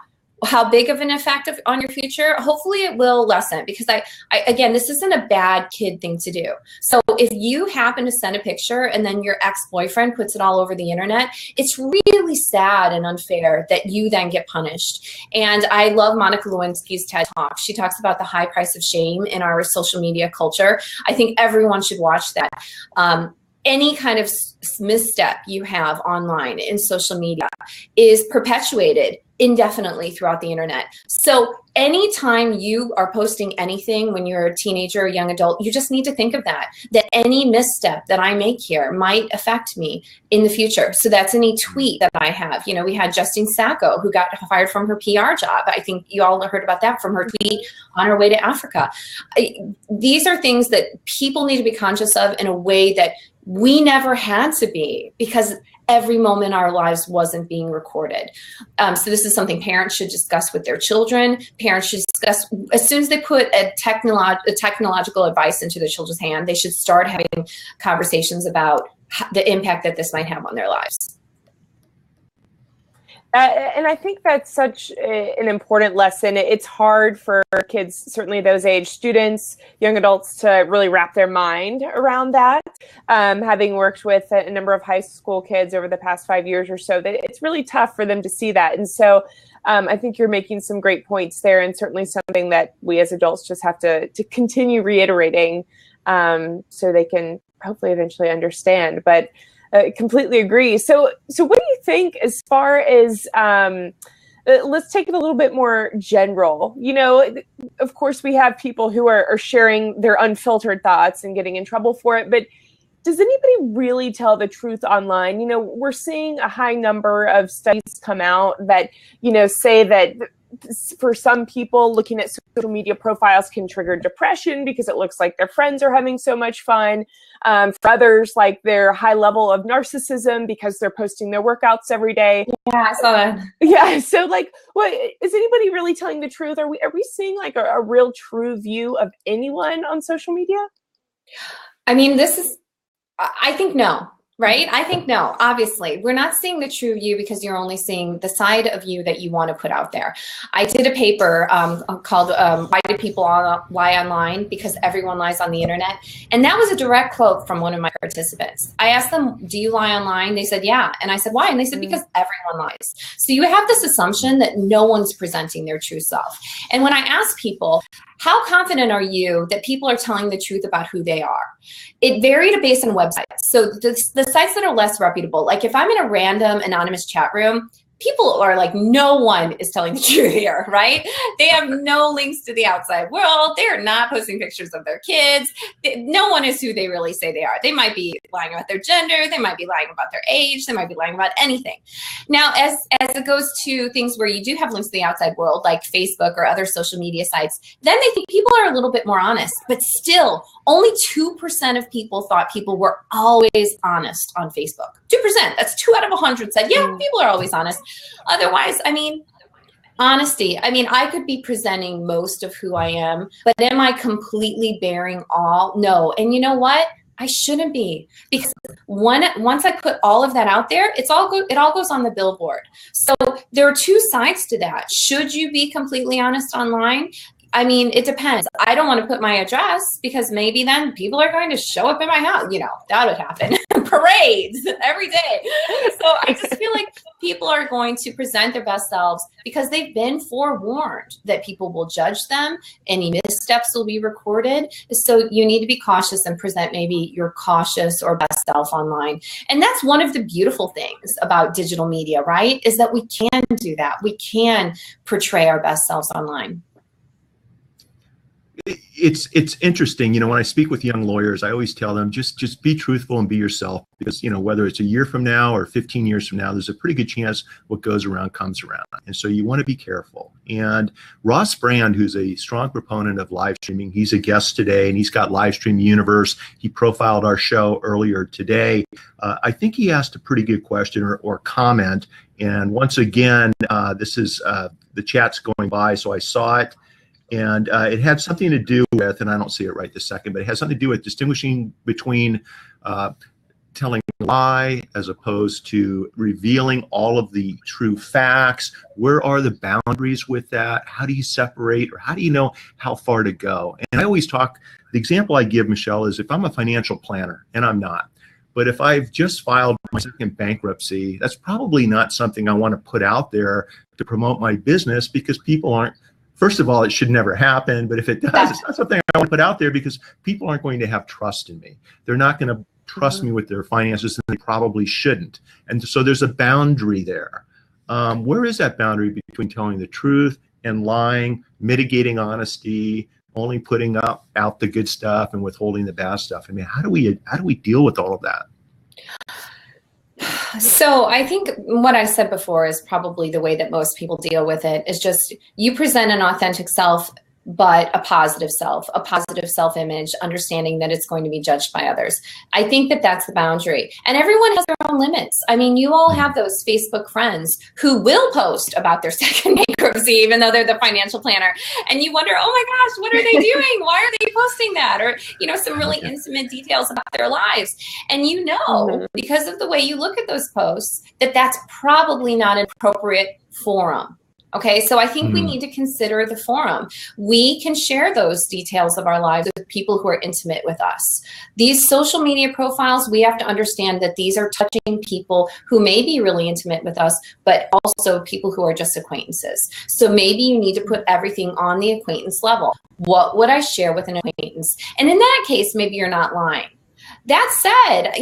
how big of an effect on your future? Hopefully it will lessen, because I again, this isn't a bad kid thing to do. So if you happen to send a picture and then your ex-boyfriend puts it all over the internet, it's really sad and unfair that you then get punished. And I love Monica Lewinsky's TED Talk. She talks about the high price of shame in our social media culture. I think everyone should watch that. Any kind of misstep you have online in social media is perpetuated indefinitely throughout the internet. So anytime you are posting anything when you're a teenager or young adult, you just need to think of that any misstep that I make here might affect me in the future. So that's any tweet that I have. We had Justine Sacco, who got fired from her PR job. I think you all heard about that from her tweet on her way to Africa. These are things that people need to be conscious of in a way that we never had to be, because every moment in our lives wasn't being recorded. So this is something parents should discuss with their children. Parents should discuss as soon as they put a technological advice into their children's hand. They should start having conversations about the impact that this might have on their lives. And I think that's such an important lesson. It's hard for kids, certainly those age students, young adults, to really wrap their mind around that. Having worked with a number of high school kids over the past 5 years or so, that it's really tough for them to see that. And so I think you're making some great points there, and certainly something that we as adults just have to continue reiterating so they can hopefully eventually understand. But completely agree. So what do you think as far as, let's take it a little bit more general. You know, of course, we have people who are sharing their unfiltered thoughts and getting in trouble for it. But does anybody really tell the truth online? You know, we're seeing a high number of studies come out that, you know, say that for some people, looking at social media profiles can trigger depression because it looks like their friends are having so much fun. For others, like their high level of narcissism because they're posting their workouts every day. Yeah, I saw that. Yeah. So like, what is anybody really telling the truth? Are we seeing like a real true view of anyone on social media? I mean, I think no. Right? I think no, obviously. We're not seeing the true you because you're only seeing the side of you that you want to put out there. I did a paper called Why Do People Lie Online? Because Everyone Lies on the Internet. And that was a direct quote from one of my participants. I asked them, do you lie online? They said, yeah. And I said, why? And they said, because everyone lies. So you have this assumption that no one's presenting their true self. And when I ask people, how confident are you that people are telling the truth about who they are? It varied based on websites. So the sites that are less reputable, like if I'm in a random anonymous chat room, people are like, no one is telling the truth here, right? They have no links to the outside world. They're not posting pictures of their kids. No one is who they really say they are. They might be lying about their gender. They might be lying about their age. They might be lying about anything. Now, as it goes to things where you do have links to the outside world, like Facebook or other social media sites, then they think people are a little bit more honest. But still, only 2% of people thought people were always honest on Facebook. 2%. That's 2 out of 100 said, yeah, people are always honest. Otherwise, I mean, honesty. I mean, I could be presenting most of who I am, but am I completely bearing all? No. And you know what? I shouldn't be, because once I put all of that out there, it all goes on the billboard. So there are two sides to that. Should you be completely honest online? I mean, it depends. I don't want to put my address because maybe then people are going to show up in my house. You know, that would happen. Parades every day. So I just feel like people are going to present their best selves because they've been forewarned that people will judge them. Any missteps will be recorded. So you need to be cautious and present maybe your cautious or best self online. And that's one of the beautiful things about digital media, right? Is that we can do that. We can portray our best selves online. It's interesting, you know, when I speak with young lawyers, I always tell them just be truthful and be yourself, because, you know, whether it's a year from now or 15 years from now, there's a pretty good chance what goes around comes around. And so you want to be careful. And Ross Brand, who's a strong proponent of live streaming, he's a guest today and he's got Live Stream Universe. He profiled our show earlier today. I think he asked a pretty good question or comment. And once again, this is the chat's going by, so I saw it. And it had something to do with, and I don't see it right this second, but it has something to do with distinguishing between telling a lie as opposed to revealing all of the true facts. Where are the boundaries with that? How do you separate, or how do you know how far to go? And I always talk, the example I give, Michelle, is if I'm a financial planner, and I'm not, but if I've just filed my second bankruptcy, that's probably not something I want to put out there to promote my business, because people aren't. First of all, it should never happen, but if it does, it's not something I want to put out there because people aren't going to have trust in me. They're not going to trust me with their finances, and they probably shouldn't. And so there's a boundary there. Where is that boundary between telling the truth and lying, mitigating honesty, only putting out the good stuff and withholding the bad stuff? I mean, how do we deal with all of that? So I think what I said before is probably the way that most people deal with it, is just you present an authentic self but a positive self-image, understanding that it's going to be judged by others. I think that that's the boundary. And everyone has their own limits. I mean, you all have those Facebook friends who will post about their second bankruptcy, even though they're the financial planner. And you wonder, oh my gosh, what are they doing? Why are they posting that? Or, some really intimate details about their lives. And because of the way you look at those posts, that that's probably not an appropriate forum. Okay, so I think we need to consider the forum. We can share those details of our lives with people who are intimate with us. These social media profiles, we have to understand that these are touching people who may be really intimate with us, but also people who are just acquaintances. So maybe you need to put everything on the acquaintance level. What would I share with an acquaintance? And in that case, maybe you're not lying. That said,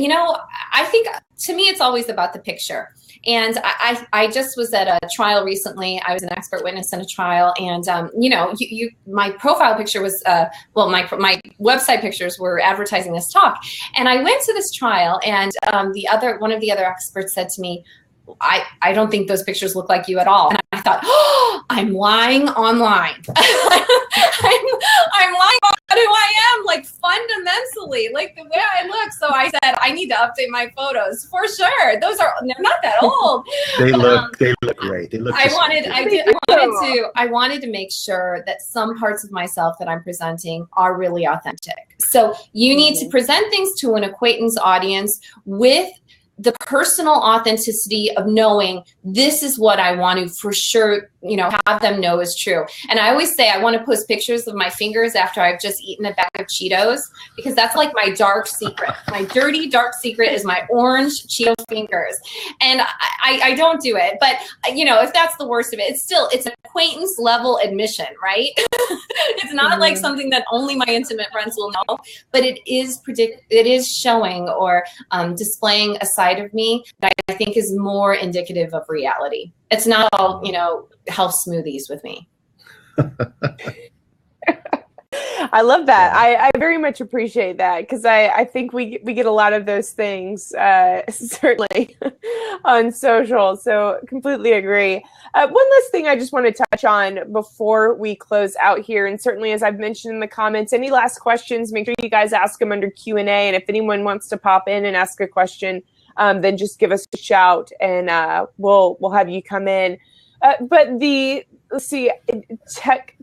I think to me, it's always about the picture. And I just was at a trial recently. I was an expert witness in a trial, and my profile picture was my website pictures were advertising this talk. And I went to this trial, and one of the other experts said to me, I don't think those pictures look like you at all. And I thought, I'm lying online. I'm lying about who I am, like fundamentally, like the way I look. So I said, I need to update my photos for sure. They're not that old. They look great. They look. I wanted to make sure that some parts of myself that I'm presenting are really authentic. So you need to present things to an acquaintance audience with the personal authenticity of knowing this is what I want to for sure, have them know is true. And I always say I want to post pictures of my fingers after I've just eaten a bag of Cheetos, because that's like my dark secret. My dirty, dark secret is my orange Cheeto fingers. And I don't do it. But, if that's the worst of it, it's an acquaintance level admission, right? It's not like something that only my intimate friends will know, but it is showing or displaying a side of me that I think is more indicative of reality. It's not all, health smoothies with me. I love that. I very much appreciate that, because I think we get a lot of those things, certainly on social. So completely agree. One last thing I just want to touch on before we close out here, and certainly as I've mentioned in the comments, any last questions, make sure you guys ask them under Q&A. And if anyone wants to pop in and ask a question, then just give us a shout, and we'll have you come in. But let's see,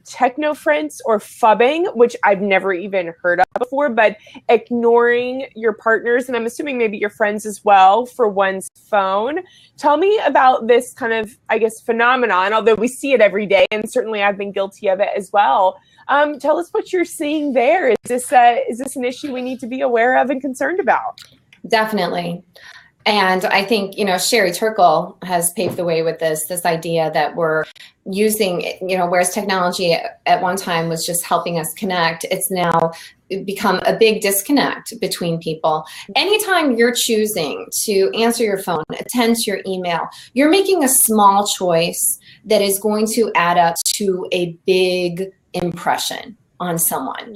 techno friends or fubbing, which I've never even heard of before, but ignoring your partners, and I'm assuming maybe your friends as well, for one's phone. Tell me about this kind of, I guess, phenomenon, although we see it every day, and certainly I've been guilty of it as well. Tell us what you're seeing there. Is this an issue we need to be aware of and concerned about? Definitely. And I think, Sherry Turkle has paved the way with this idea that we're using, whereas technology at one time was just helping us connect, it's now become a big disconnect between people. Anytime you're choosing to answer your phone, attend to your email, you're making a small choice that is going to add up to a big impression on someone,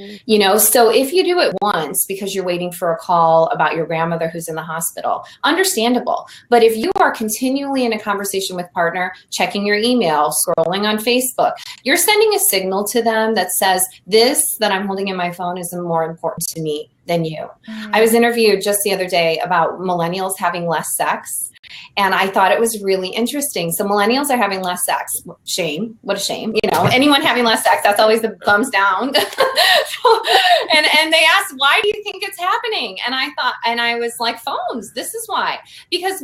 so if you do it once because you're waiting for a call about your grandmother who's in the hospital, understandable. But if you are continually in a conversation with partner, checking your email, scrolling on Facebook, you're sending a signal to them that says, this that I'm holding in my phone is more important to me than you. I was interviewed just the other day about millennials having less sex. And I thought it was really interesting. So millennials are having less sex. Shame. What a shame. Anyone having less sex, that's always the thumbs down. And they asked, why do you think it's happening? And I was like, phones. This is why. Because,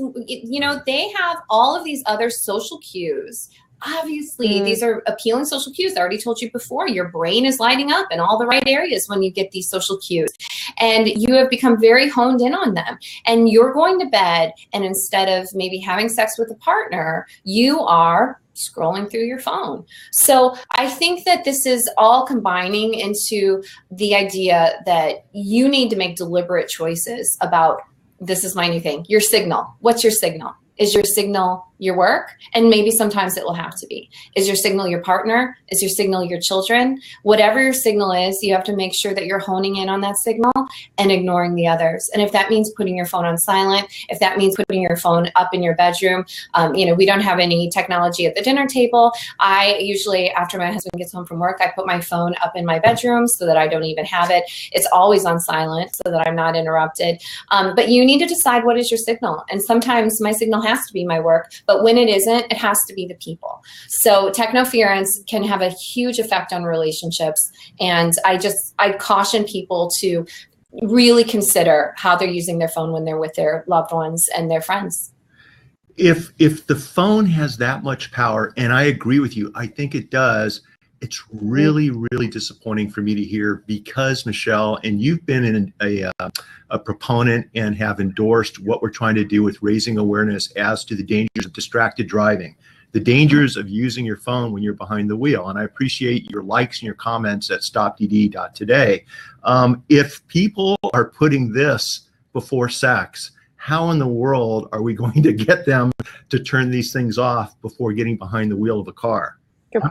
they have all of these other social cues. Obviously, these are appealing social cues. I already told you before, your brain is lighting up in all the right areas when you get these social cues. And you have become very honed in on them. And you're going to bed, and instead of maybe having sex with a partner, you are scrolling through your phone. So I think that this is all combining into the idea that you need to make deliberate choices about, this is my new thing, your signal. What's your signal? Is your signal your work, and maybe sometimes it will have to be. Is your signal your partner? Is your signal your children? Whatever your signal is, you have to make sure that you're honing in on that signal and ignoring the others. And if that means putting your phone on silent, if that means putting your phone up in your bedroom, we don't have any technology at the dinner table. I usually, after my husband gets home from work, I put my phone up in my bedroom so that I don't even have it. It's always on silent so that I'm not interrupted. But you need to decide what is your signal. And sometimes my signal has to be my work, but when it isn't, it has to be the people. So technoference can have a huge effect on relationships. And I caution people to really consider how they're using their phone when they're with their loved ones and their friends. If the phone has that much power, and I agree with you, I think it does, it's really, really disappointing for me to hear, because Michelle, and you've been a proponent and have endorsed what we're trying to do with raising awareness as to the dangers of distracted driving, the dangers of using your phone when you're behind the wheel. And I appreciate your likes and your comments at stopdd.today. If people are putting this before sex, how in the world are we going to get them to turn these things off before getting behind the wheel of a car?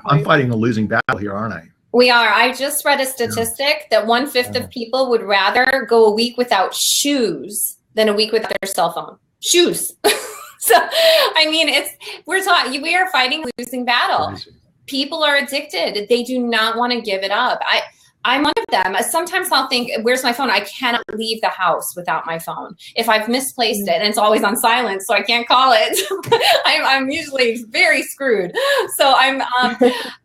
I'm fighting a losing battle here, aren't I? We are. I just read a statistic that 1/5 of people would rather go a week without shoes than a week without their cell phone. Shoes. So, I mean, we are fighting a losing battle. People are addicted. They do not want to give it up. I'm one of them. Sometimes I'll think, where's my phone? I cannot leave the house without my phone. If I've misplaced it, and it's always on silent, so I can't call it, I'm usually very screwed. So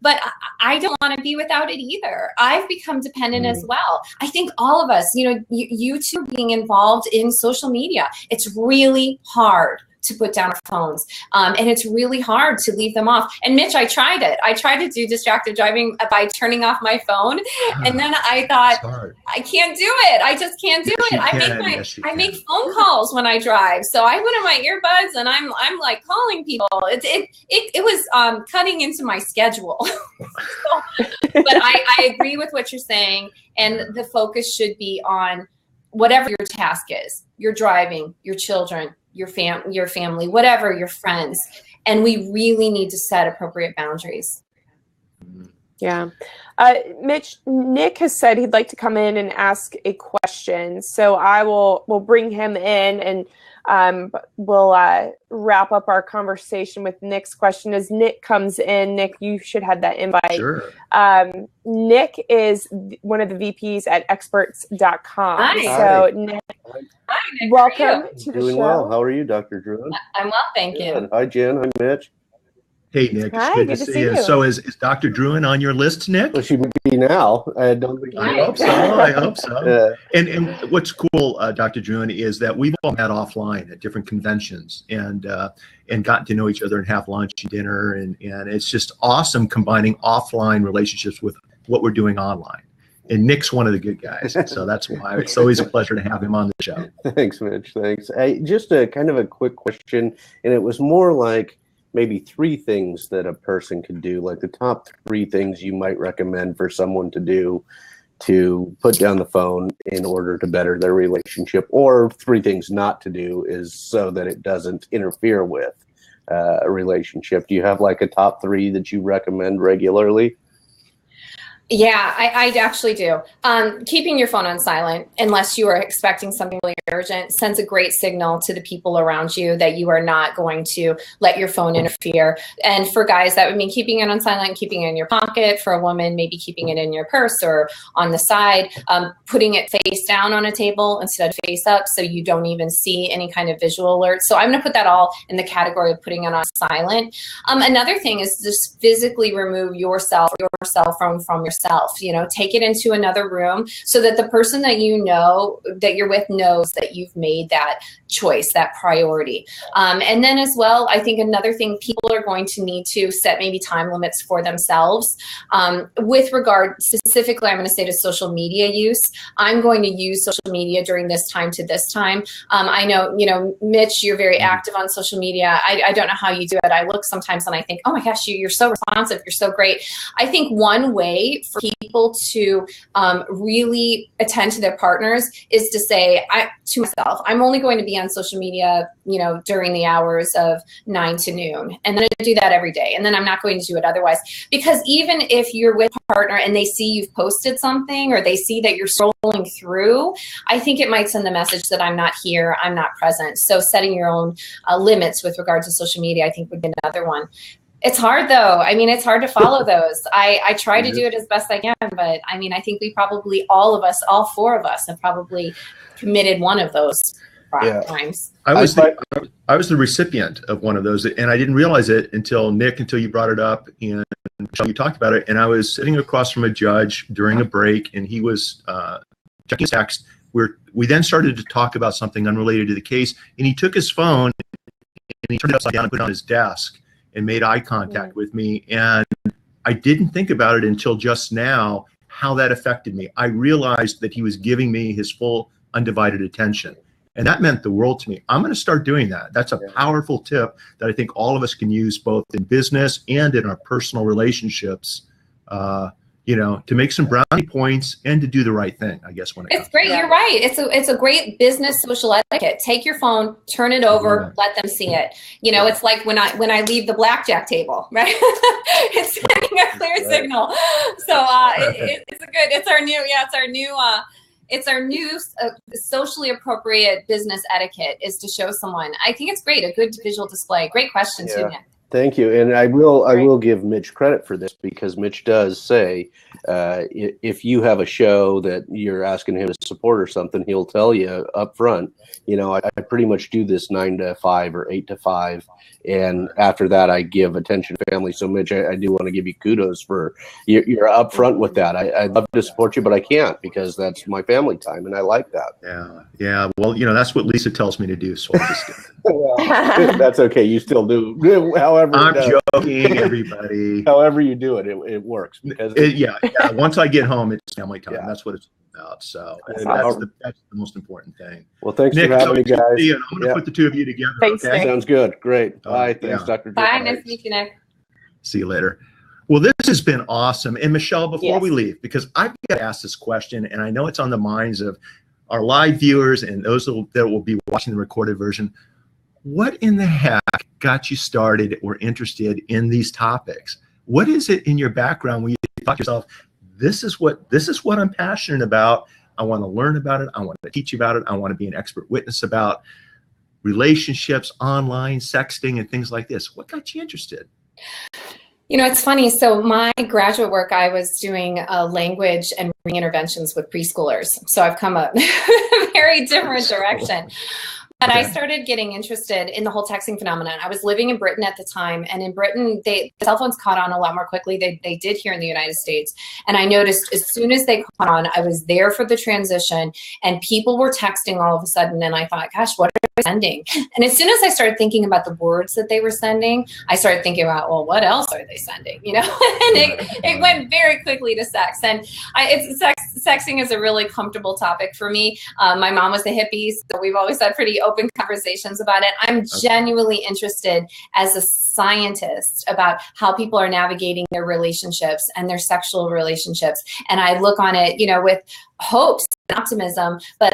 but I don't want to be without it either. I've become dependent as well. I think all of us, you two being involved in social media, it's really hard to put down our phones. And it's really hard to leave them off. And Mitch, I tried it. I tried to do distracted driving by turning off my phone. And then I thought, I can't do it. I just can't do it. I make phone calls when I drive. So I put in my earbuds and I'm like calling people. It was cutting into my schedule. But I agree with what you're saying. And the focus should be on whatever your task is. Your driving, your children, your family, whatever, your friends. And we really need to set appropriate boundaries. Yeah. Mitch, Nick has said he'd like to come in and ask a question. So we'll bring him in, and we'll wrap up our conversation with Nick's question. As Nick comes in, Nick, you should have that invite. Sure. Nick is one of the VPs at experts.com. Hi. So Nick, Nick, welcome to the Doing show. well. How are you, Dr. Drouin? I'm well, thank you. Hi, Jen. Hi, Mitch. Hey, Nick. Hi, it's good to see you. So is Dr. Drouin on your list, Nick? Well, she would be now. I don't think. I hope so. And what's cool, Dr. Drouin, is that we've all met offline at different conventions and gotten to know each other and have lunch and dinner. And it's just awesome combining offline relationships with what we're doing online. And Nick's one of the good guys. So that's why it's always a pleasure to have him on the show. Thanks, Mitch. Thanks. Just a kind of a quick question. And it was more like maybe 3 things that a person could do, like the top 3 things you might recommend for someone to do to put down the phone in order to better their relationship, or 3 things not to do is so that it doesn't interfere with a relationship. Do you have like a top 3 that you recommend regularly? Yeah, I actually do. Keeping your phone on silent, unless you are expecting something really urgent, sends a great signal to the people around you that you are not going to let your phone interfere. And for guys, that would mean keeping it on silent, keeping it in your pocket. For a woman, maybe keeping it in your purse or on the side, putting it face down on a table instead of face up so you don't even see any kind of visual alert. So I'm going to put that all in the category of putting it on silent. Another thing is just physically remove your cell phone from yourself. Take it into another room so that the person that you know that you're with knows that you've made that choice, that priority. And then as well, I think another thing, people are going to need to set maybe time limits for themselves. With regard specifically, I'm going to say to social media use, I'm going to use social media during this time to this time. I know, Mitch, you're very active on social media. I don't know how you do it. I look sometimes and I think, oh my gosh, you're so responsive. You're so great. I think one way for people to really attend to their partners is to say, to myself, I'm only going to be on social media, during the hours of 9 to noon. And then I do that every day. And then I'm not going to do it otherwise. Because even if you're with a partner and they see you've posted something or they see that you're scrolling through, I think it might send the message that I'm not here, I'm not present. So setting your own limits with regard to social media, I think would be another one. It's hard though. I mean, it's hard to follow those. I try to do it as best I can, but I mean, I think we probably, all 4 of us have probably committed one of those times. I was the recipient of one of those, and I didn't realize it until you brought it up and you talked about it. And I was sitting across from a judge during a break, and he was checking his text. We then started to talk about something unrelated to the case, and he took his phone and he turned it upside down and put it on his desk and made eye contact with me. And I didn't think about it until just now, how that affected me. I realized that he was giving me his full undivided attention. And that meant the world to me. I'm going to start doing that. That's a powerful tip that I think all of us can use both in business and in our personal relationships, to make some brownie points and to do the right thing, I guess. It's great. You're right. It's a great business social etiquette. Take your phone, turn it over, let them see it. It's like when I leave the blackjack table, right? It's sending a clear signal. So it's our new socially appropriate business etiquette is to show someone. I think it's great. A good visual display. Great question too, Nick. Thank you. And I will give Mitch credit for this, because Mitch does say if you have a show that you're asking him to support or something, he'll tell you up front, I pretty much do this 9 to 5 or 8 to 5. And after that, I give attention to family. So Mitch, I do want to give you kudos for you're upfront with that. I'd love to support you, but I can't, because that's my family time. And I like that. Yeah. Well, that's what Lisa tells me to do. So I'll just do it. Well, that's okay. You still do. However, I'm joking, everybody. However you do it, it works. Because once I get home, it's family time. Yeah. That's what it's about. So that's the most important thing. Well, thanks Nick, for having me, guys. I'm going to put the two of you together. Thanks, okay? Nick. Sounds good. Great. Bye. Thanks, Dr. Bye. Nice to meet you, Nick. See you later. Well, this has been awesome. And Michelle, before we leave, because I've got to ask this question, and I know it's on the minds of our live viewers and those that will be watching the recorded version. What in the heck got you started or interested in these topics? What is it in your background where you thought to yourself, this is what I'm passionate about. I want to learn about it. I want to teach about it. I want to be an expert witness about relationships, online, sexting, and things like this. What got you interested? It's funny. So my graduate work, I was doing language and reading interventions with preschoolers. So I've come a very different direction. But I started getting interested in the whole texting phenomenon. I was living in Britain at the time, and in Britain, the cell phones caught on a lot more quickly. They did here in the United States. And I noticed as soon as they caught on, I was there for the transition, and people were texting all of a sudden. And I thought, gosh, what are they sending? And as soon as I started thinking about the words that they were sending, I started thinking about, well, what else are they sending? And it went very quickly to sex. And sexting is a really comfortable topic for me. My mom was a hippie, so we've always had pretty open conversations about it. I'm genuinely interested as a scientist about how people are navigating their relationships and their sexual relationships. And I look on it, with hopes and optimism, but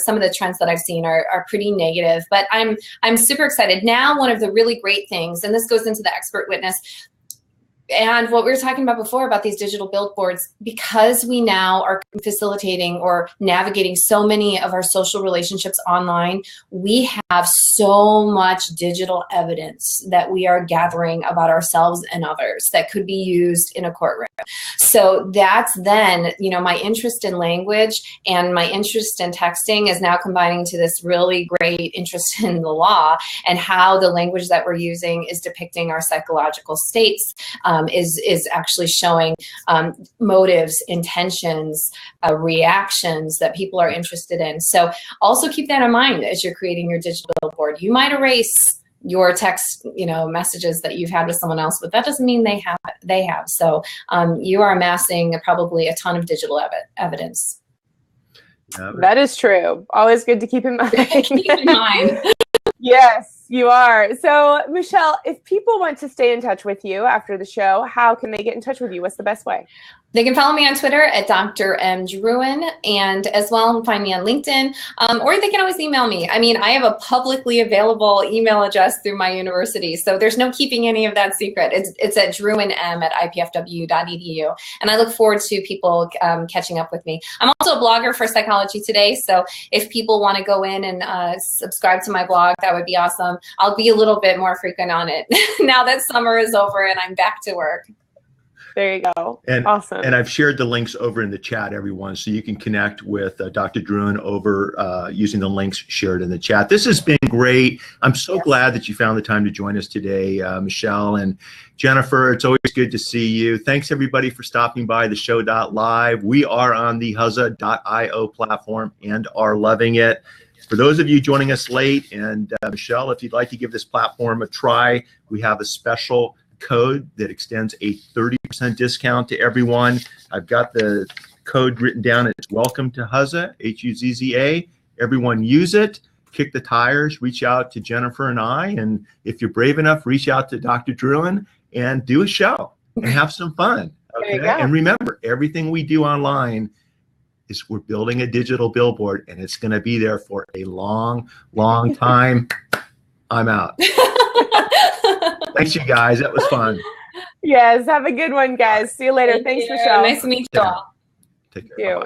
some of the trends that I've seen are pretty negative, but I'm super excited. Now, one of the really great things, and this goes into the expert witness, and what we were talking about before about these digital billboards, because we now are facilitating or navigating so many of our social relationships online, we have so much digital evidence that we are gathering about ourselves and others that could be used in a courtroom. So that's then, my interest in language and my interest in texting is now combining to this really great interest in the law and how the language that we're using is depicting our psychological states. Is actually showing motives, intentions, reactions that people are interested in. So also keep that in mind as you're creating your digital billboard. You might erase your text, messages that you've had with someone else, but that doesn't mean they have. So you are amassing probably a ton of digital evidence. That is true. Always good to keep in mind. Keep in mind. Yes, you are. So, Michelle, if people want to stay in touch with you after the show, how can they get in touch with you? What's the best way? They can follow me on Twitter at Dr. M. Drouin, and as well find me on LinkedIn, or they can always email me. I mean, I have a publicly available email address through my university, so there's no keeping any of that secret. It's at drouinem@ipfw.edu, and I look forward to people catching up with me. I'm also a blogger for Psychology Today, so if people want to go in and subscribe to my blog, that would be awesome. I'll be a little bit more frequent on it now that summer is over and I'm back to work. There you go. And, awesome. And I've shared the links over in the chat, everyone, so you can connect with Dr. Drouin over using the links shared in the chat. This has been great. I'm so glad that you found the time to join us today, Michelle and Jennifer. It's always good to see you. Thanks, everybody, for stopping by TheShow.live. We are on the Huzza.io platform and are loving it. For those of you joining us late, and Michelle, if you'd like to give this platform a try, we have a special code that extends a 30% discount to everyone. I've got the code written down. It's welcome to Huzza, Huzza. Everyone use it, kick the tires, reach out to Jennifer and I, and if you're brave enough, reach out to Dr. Drouin and do a show and have some fun. Okay? And remember, everything we do online is we're building a digital billboard, and it's going to be there for a long, long time. I'm out. Thanks, you guys. That was fun. Yes. Have a good one, guys. See you later. Thanks, Michelle. Nice to meet you all. Take care.